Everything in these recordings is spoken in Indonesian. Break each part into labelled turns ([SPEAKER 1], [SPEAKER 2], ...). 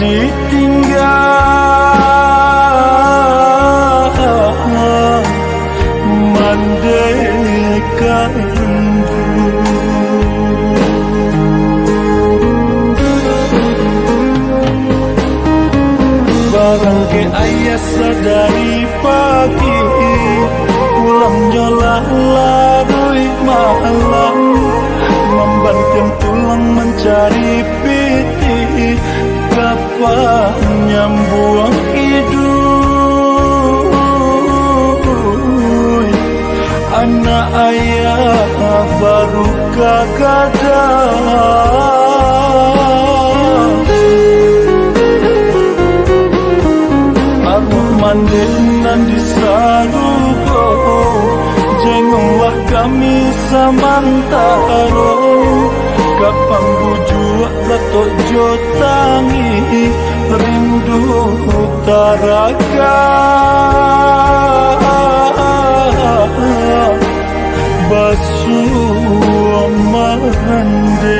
[SPEAKER 1] ditinggal mandekan barang ke ayah sadari pagi pulang nyolah larui malam membanting tulang mencari piti kapan nyambuang hidup anak ayah baru kagadang aku mandenan di sarugo jengunglah kami samantaro kapang bujuak lato jotangi rindu taraga basuh mande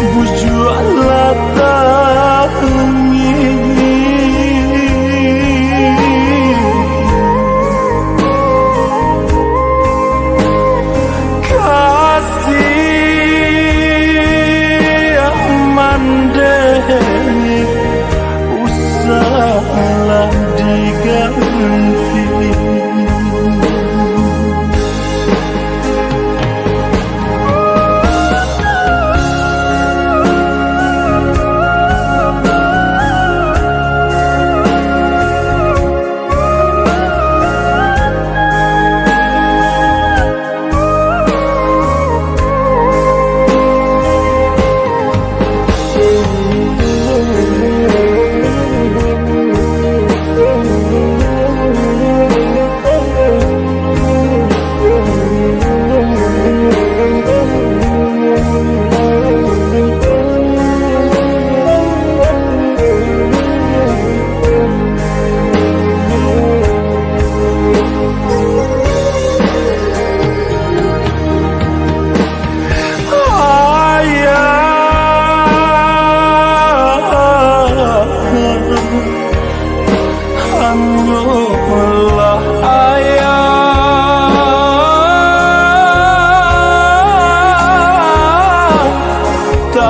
[SPEAKER 1] bujuk latangi kasih mandeh usahlah diganti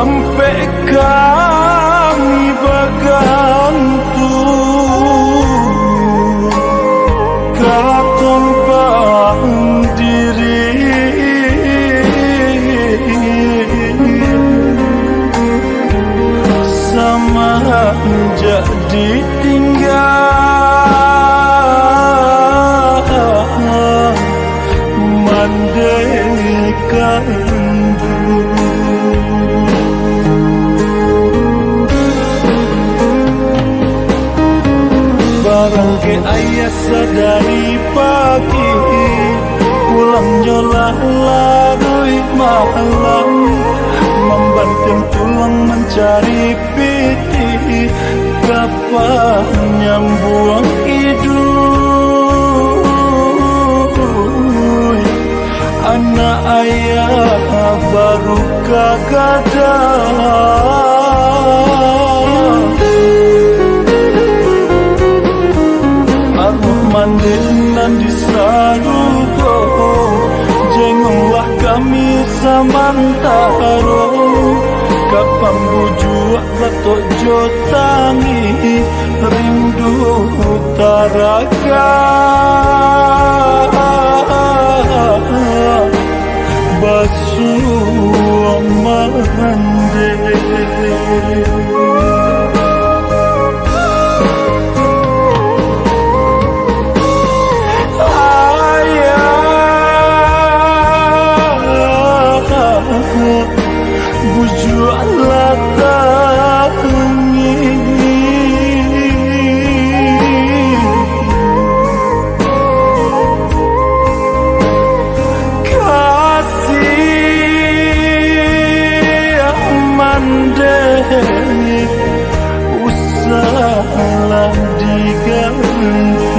[SPEAKER 1] sampai kami bergantung katon bang diri sama jadi tinggal mandekan barang ke ayah sadari pagi pulang nyolah larui malam membanting tulang mencari piti kapan nyambuang hidup anak ayah baru kagadang mandenan di sarugo jengunglah kami samantaro kapang bujuak lato jotangi rindu taraga basuh mande bujuk latangi kasih mandeh usahlah ganti